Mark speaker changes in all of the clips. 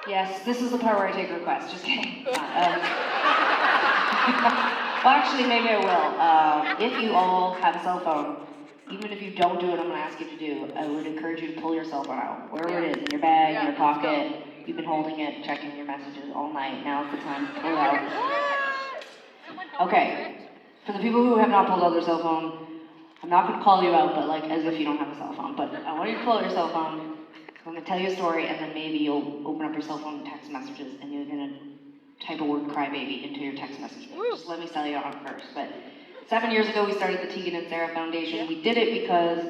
Speaker 1: Yes, this is the part where I take requests. Just kidding. Well, actually, maybe I will. If you all have a cell phone, even if you don't do what I'm going to ask you to do, I would encourage you to pull your cell phone out, wherever it is, in your bag, in your pocket. You've been holding it, checking your messages all night. Now's the time to pull it out. Okay. For the people who have not pulled out their cell phone, I'm not going to call you out, but like as if you don't have a cell phone. But I want you to pull out your cell phone. I'm going to tell you a story, and then maybe you'll open up your cell phone text messages, and you're going to type a word crybaby into your text message. Just let me sell you on it first. But 7 years ago, we started the Tegan and Sara Foundation. We did it because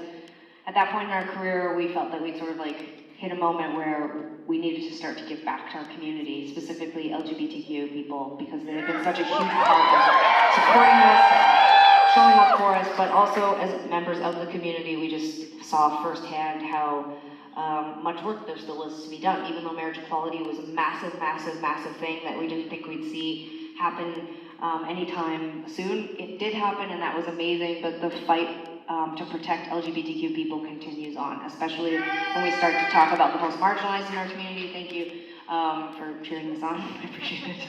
Speaker 1: at that point in our career, we felt that we'd sort of like hit a moment where we needed to start to give back to our community, specifically LGBTQ people, because they have been such a huge part of supporting us, showing up for us, but also as members of the community, we just saw firsthand how much work there still is to be done. Even though marriage equality was a massive, massive, massive thing that we didn't think we'd see happen anytime soon, it did happen, and that was amazing, but the fight to protect LGBTQ people continues on, especially when we start to talk about the most marginalized in our community. Thank you for cheering this on. I appreciate it.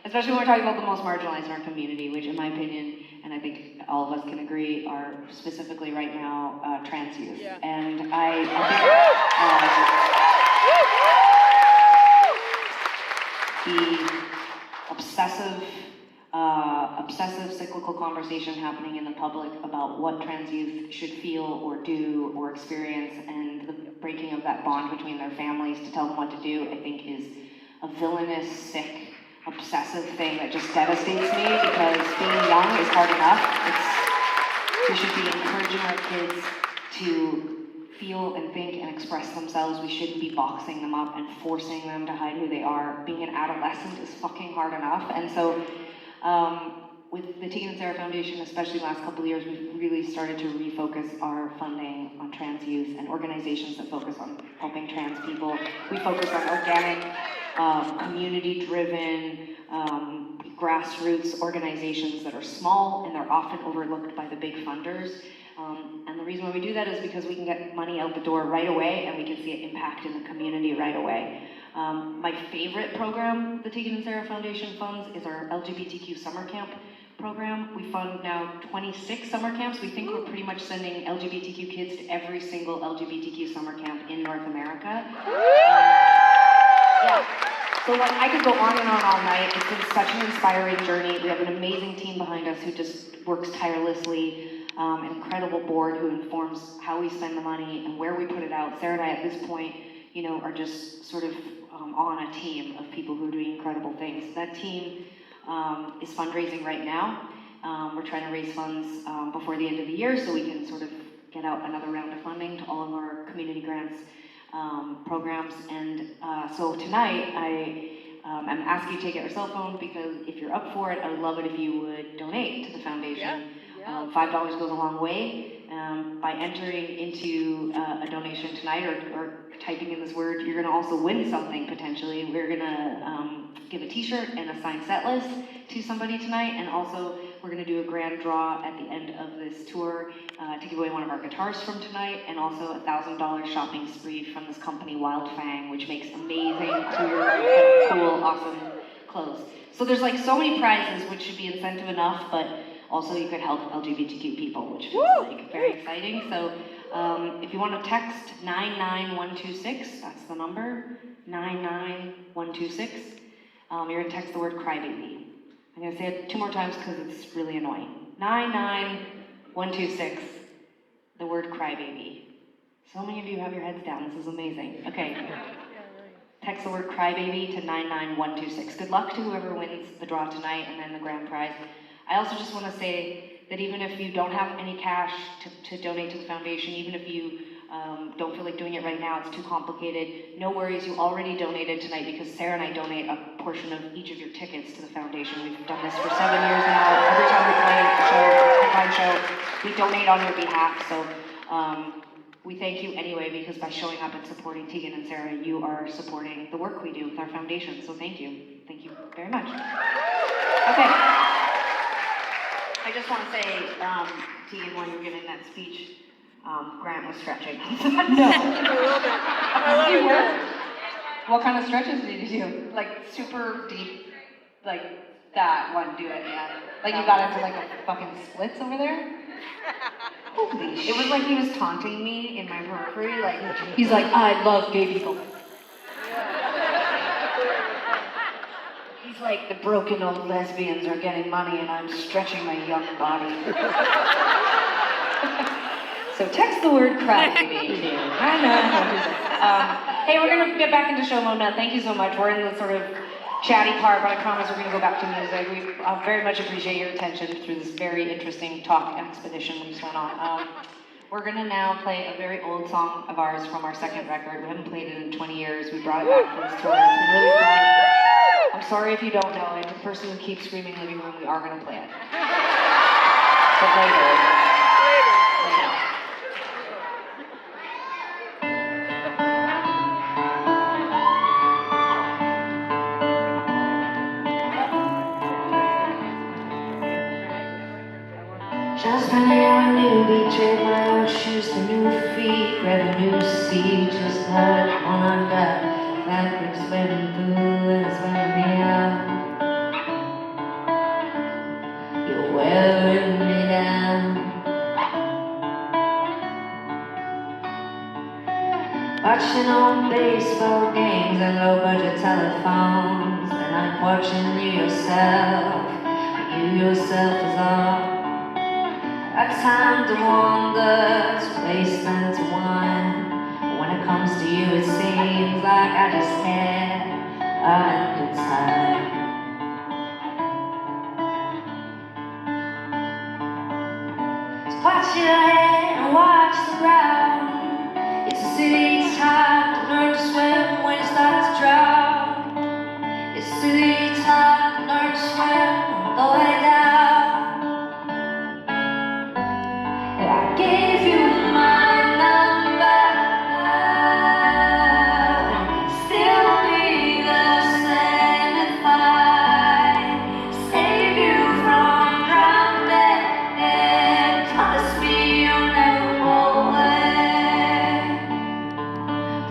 Speaker 1: Especially when we're talking about the most marginalized in our community, which in my opinion, and I think all of us can agree, are specifically right now trans youth. Yeah. And I think the obsessive cyclical conversation happening in the public about what trans youth should feel or do or experience, and the breaking of that bond between their families to tell them what to do, I think is a villainous, sick, obsessive thing that just devastates me, because being young is hard enough. We should be encouraging our kids to feel and think and express themselves. We shouldn't be boxing them up and forcing them to hide who they are. Being an adolescent is fucking hard enough. And so with the Tegan and Sara Foundation, especially the last couple of years, we've really started to refocus our funding on trans youth and organizations that focus on helping trans people. We focus on organic, community-driven, grassroots organizations that are small, and they're often overlooked by the big funders. And the reason why we do that is because we can get money out the door right away, and we can see an impact in the community right away. My favorite program the Tegan and Sara Foundation funds is our LGBTQ summer camp program. We fund now 26 summer camps. We think we're pretty much sending LGBTQ kids to every single LGBTQ summer camp in North America. Yeah. So like, I could go on and on all night. It's been such an inspiring journey. We have an amazing team behind us who just works tirelessly. An incredible board who informs how we spend the money and where we put it out. Sara and I, at this point, are just sort of on a team of people who are doing incredible things. That team is fundraising right now. We're trying to raise funds before the end of the year so we can sort of get out another round of funding to all of our community grants programs. And so tonight, I'm asking you to take out your cell phone, because if you're up for it, I would love it if you would donate to the foundation. $5 goes a long way. By entering into a donation tonight or typing in this word, you're going to also win something potentially. We're going to give a t-shirt and a signed set list to somebody tonight, and also we're going to do a grand draw at the end of this tour to give away one of our guitars from tonight, and also a $1,000 shopping spree from this company Wild Fang, which makes amazing, cool, awesome clothes. So there's like so many prizes, which should be incentive enough, but also you could help LGBTQ people, which feels like very exciting. So if you want to text 99126, that's the number, 99126. You're going to text the word crybaby. I'm going to say it 2 more times because it's really annoying. 99126, the word crybaby. So many of you have your heads down. This is amazing. Okay. Text the word crybaby to 99126. Good luck to whoever wins the draw tonight and then the grand prize. I also just want to say that even if you don't have any cash to donate to the foundation, even if you don't feel like doing it right now, it's too complicated, no worries, you already donated tonight, because Sara and I donate a portion of each of your tickets to the foundation. We've done this for 7 years now. Every time we play a show, a headline show, we donate on your behalf. So we thank you anyway, because by showing up and supporting Tegan and Sara, you are supporting the work we do with our foundation. So thank you. Thank you very much. Okay. I just want to say, Tegan, while you were giving that speech, Grant was stretching.
Speaker 2: No. I love it. What kind of stretches did you do?
Speaker 1: Like super deep, like that one, do it, yeah.
Speaker 2: Like you got into like a fucking splits over there?
Speaker 1: Holy shit. It was like he was taunting me in my periphery, like, he's like, I love gay people. He's like, the broken old lesbians are getting money and I'm stretching my young body. So text the word crybaby to I know. Hey, we're gonna get back into show mode now. Thank you so much. We're in the sort of chatty part, but I promise we're gonna go back to music. We very much appreciate your attention through this very interesting talk expedition we just went on. We're gonna now play a very old song of ours from our second record. We haven't played it in 20 years. We brought it back for this tour. It's been really fun. I'm sorry if you don't know it. The person who keeps screaming living room, we are gonna play it. But later. Just when I knew we trade my old shoes for new feet, grab a new seat, just heard on our gut, fabric sweating through and it's wearing me out. You're wearing me down. Watching old baseball games and low budget telephones, and I'm watching you yourself, you yourself is all. A time to wander, to waste and to whine. But when it comes to you, it seems like I just had a good time. So watch your head and watch the ground. It's a city, it's hard to learn to swim when you start to drown. It's a city, it's hard to learn to swim on the way down. I gave you my number, still be the same if I save you from drowning. Promise me you'll never go away.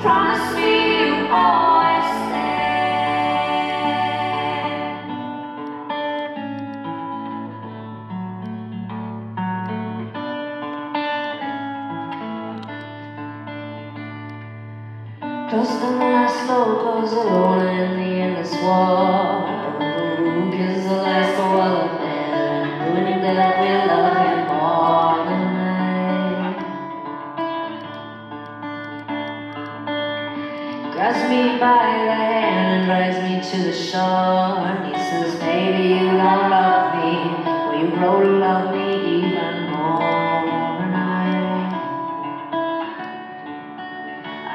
Speaker 1: Promise me you'll always stay. Close the last slow, close the door in the endless war. Who gives the last of all of them? Who that we love him more than I? Grabs me by the hand and drives me to the shore. And he says, baby, you don't love me. Well, you grow to love me even more than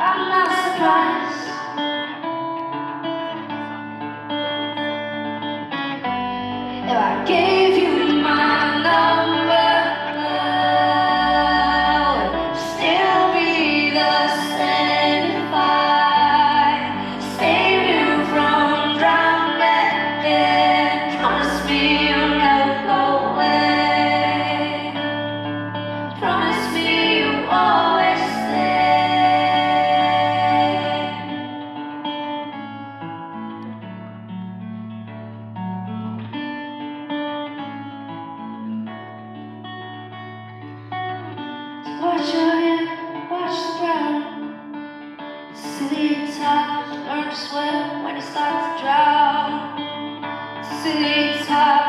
Speaker 1: I'm not surprised. If I gave you my number, would still be the same if I save you from drowning. Promise me you'll never go away. Promise me you'll always stay. Watch your head, watch the ground. Silly time, learn to swim when it starts to drown. Silly time.